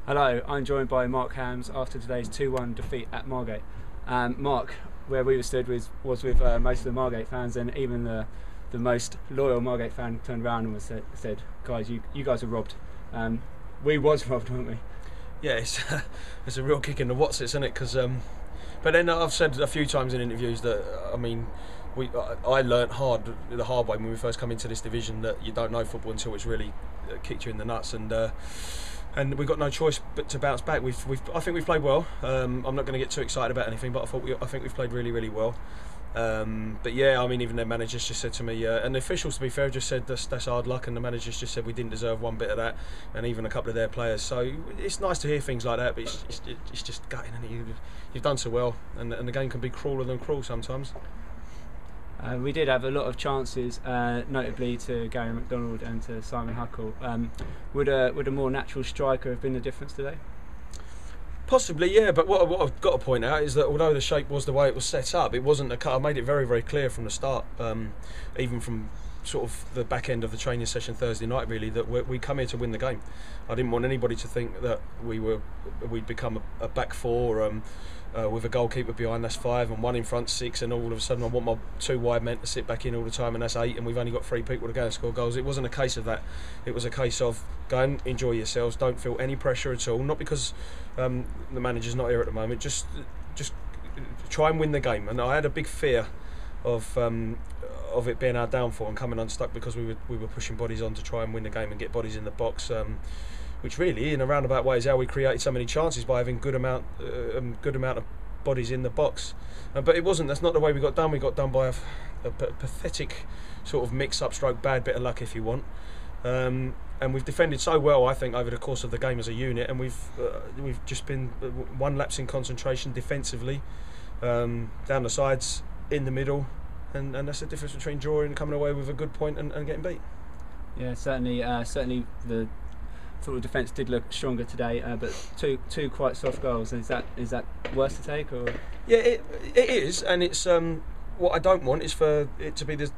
Hello, I'm joined by Mark Hams after today's 2-1 defeat at Margate. Mark, where we were stood was with most of the Margate fans, and even the most loyal Margate fan turned around and said, guys, you guys were robbed. We was robbed, weren't we? Yeah, it's a real kick in the what's isn't it? Because but then I've said a few times in interviews that I learnt the hard way when we first come into this division, that you don't know football until it's really kicked you in the nuts, and we've got no choice but to bounce back. I think we've played well. I'm not going to get too excited about anything, but I think we've played really well. But yeah, I mean, even their managers just said to me, and the officials, to be fair, just said that's hard luck, and the managers just said we didn't deserve one bit of that, and even a couple of their players. So it's nice to hear things like that, but it's just gutting, and you've done so well, and the game can be crueler than cruel sometimes. We did have a lot of chances, notably to Gary McDonald and to Simon Huckle. Would a more natural striker have been the difference today? Possibly, yeah, but what I've got to point out is that although the shape was the way it was set up, it wasn't a cut. I made it very clear from the start, even from sort of the back end of the training session Thursday night, really, that we come here to win the game. I didn't want anybody to think that we'd become a back four with a goalkeeper behind, that's 5, and one in front, 6, and all of a sudden I want my 2 wide men to sit back in all the time, and that's 8, and we've only got 3 people to go and score goals. It wasn't a case of that. It was a case of go and enjoy yourselves, don't feel any pressure at all, not because the manager's not here at the moment, just try and win the game. And I had a big fear of it being our downfall and coming unstuck, because we were pushing bodies on to try and win the game and get bodies in the box, which really, in a roundabout way, is how we created so many chances, by having good amount of bodies in the box. But it wasn't. That's not the way we got done. We got done by a pathetic sort of mix-up stroke bad bit of luck, if you want. And we've defended so well, I think, over the course of the game as a unit, and we've just been one lapse in concentration defensively, down the sides, in the middle, and that's the difference between drawing and coming away with a good point and getting beat. Yeah, certainly the sort of defence did look stronger today, but two quite soft goals. Is that worse to take, or? Yeah, it is, and it's what I don't want is for it to be this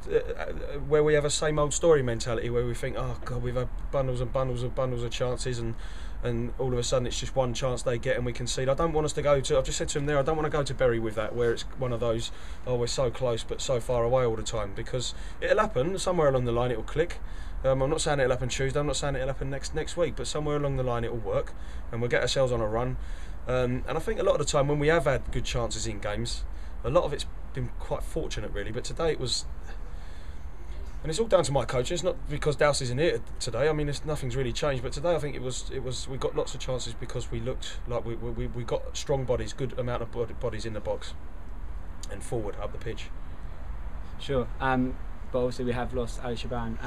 where we have a same old story mentality, where we think, oh God, we've had bundles and bundles of chances, and all of a sudden it's just one chance they get and we concede. I don't want us to go to, I've just said to him there, I don't want to go to Bury with that, where it's one of those, oh, we're so close but so far away all the time, because it'll happen somewhere along the line. It'll click. I'm not saying it'll happen Tuesday, I'm not saying it'll happen next week, but somewhere along the line it'll work and we'll get ourselves on a run. And I think a lot of the time when we have had good chances in games, a lot of it's been quite fortunate, really, but today it was, and it's all down to my coaches, not because Dowse isn't here today. I mean, nothing's really changed, but today I think it was we got lots of chances because we looked like we got strong bodies, good amount of bodies in the box and forward up the pitch. Sure, but obviously we have lost Ali Shaban,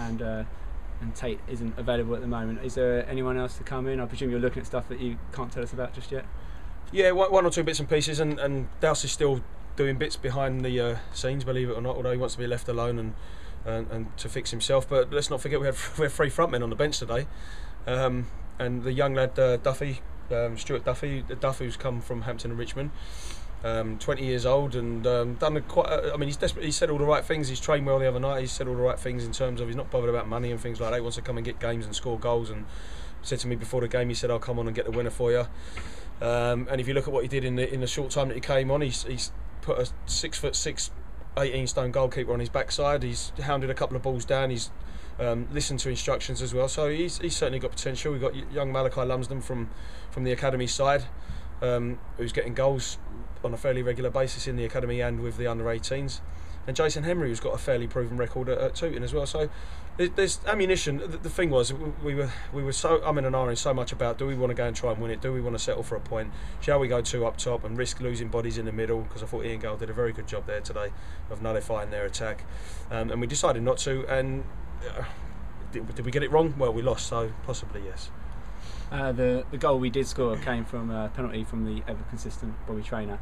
and Tate isn't available at the moment. Is there anyone else to come in? I presume you're looking at stuff that you can't tell us about just yet. Yeah, one or two bits and pieces, and Dowse is still doing bits behind the scenes, believe it or not, although he wants to be left alone and to fix himself. But let's not forget we had 3 frontmen on the bench today, and the young lad Duffy, Stuart Duffy, who's come from Hampton and Richmond, 20 years old, and done he said all the right things. He's trained well the other night. He said all the right things in terms of he's not bothered about money and things like that. He wants to come and get games and score goals, and said to me before the game, he said, I'll come on and get the winner for you. And if you look at what he did in the short time that he came on, he's put a 6'6", 18-stone goalkeeper on his backside. He's hounded a couple of balls down. He's listened to instructions as well. So he's certainly got potential. We've got young Malachi Lumsden from the academy side, who's getting goals on a fairly regular basis in the academy and with the under-18s. And Jason Henry, who's got a fairly proven record at Tooting as well. So there's ammunition. The thing was, we were so and ahhing so much about, do we want to go and try and win it? Do we want to settle for a point? Shall we go 2 up top and risk losing bodies in the middle? Because I thought Ian Gale did a very good job there today of nullifying their attack, and we decided not to. And did we get it wrong? Well, we lost, so possibly yes. The goal we did score came from a penalty from the ever consistent Bobby Traynor.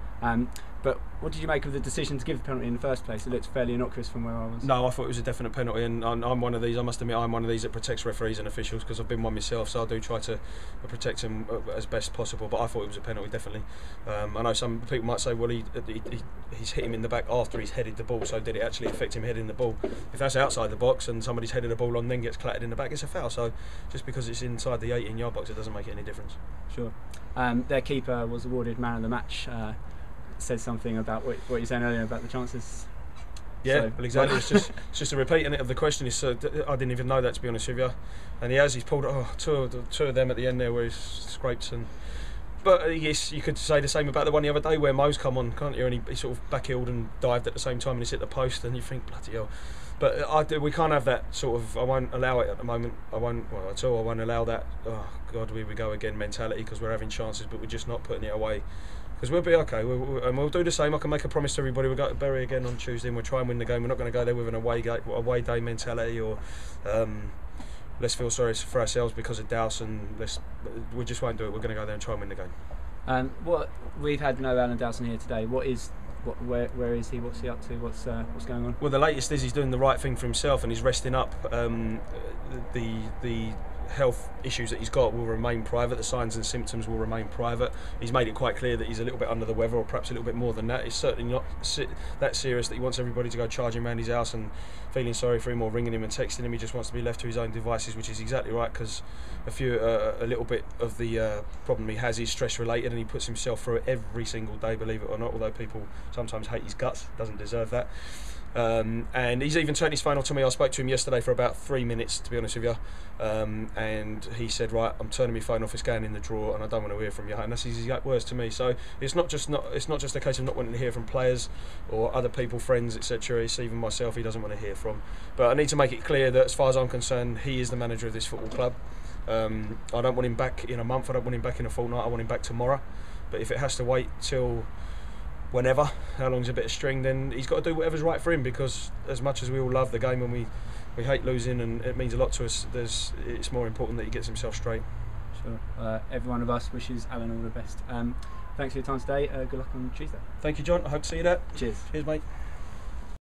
But what did you make of the decision to give the penalty in the first place? It looked fairly innocuous from where I was. No, I thought it was a definite penalty, and I'm one of these. I must admit, I'm one of these that protects referees and officials because I've been one myself. So I do try to protect them as best possible. But I thought it was a penalty, definitely. I know some people might say, well, he's hit him in the back after he's headed the ball. So did it actually affect him heading the ball? If that's outside the box and somebody's headed the ball on, then gets clattered in the back, it's a foul. So just because it's inside the 18-yard box, it doesn't make any difference. Sure. Their keeper was awarded man of the match. Said something about what you were saying earlier about the chances. Yeah, So, well, exactly. It's just a repeat of the question. I didn't even know that, to be honest with you. And he's pulled two of them at the end there where he's scraped But yes, you could say the same about the one the other day where Mo's come on, can't you? And he sort of back-heeled and dived at the same time and he's hit the post and you think, bloody hell. But we can't have that sort of, I won't allow it at the moment. I won't allow that, oh God, here we go again mentality because we're having chances but we're just not putting it away. Because we'll be okay, and we'll do the same. I can make a promise to everybody. We'll go to Bury again on Tuesday and we'll try and win the game. We're not going to go there with an away day mentality or let's feel sorry for ourselves because of Douse and we just won't do it. We're going to go there and try and win the game. What we've had no Alan Dowson here today. Where is he? What's he up to? What's going on? Well, the latest is he's doing the right thing for himself and he's resting up. The health issues that he's got will remain private. The signs and symptoms will remain private. He's made it quite clear that he's a little bit under the weather, or perhaps a little bit more than that. It's certainly not that serious that he wants everybody to go charging around his house and feeling sorry for him or ringing him and texting him. He just wants to be left to his own devices, which is exactly right, because a little bit of the problem he has is stress related and he puts himself through it every single day, believe it or not, although people sometimes hate his guts. Doesn't deserve that. And he's even turned his phone off to me. I spoke to him yesterday for about 3 minutes, to be honest with you, and he said, right, I'm turning my phone off, it's going in the drawer and I don't want to hear from you, and that's his exact words to me. So it's not just a case of not wanting to hear from players or other people, friends, etc. It's even myself he doesn't want to hear from. But I need to make it clear that as far as I'm concerned, he is the manager of this football club. I don't want him back in a month, I don't want him back in a fortnight, I want him back tomorrow. But if it has to wait till whenever, how long's a bit of string, then he's got to do whatever's right for him, because as much as we all love the game and we hate losing and it means a lot to us, it's more important that he gets himself straight. Sure. Every one of us wishes Alan all the best. Thanks for your time today. Good luck on Tuesday. Thank you, John. I hope to see you there. Cheers. Cheers, mate.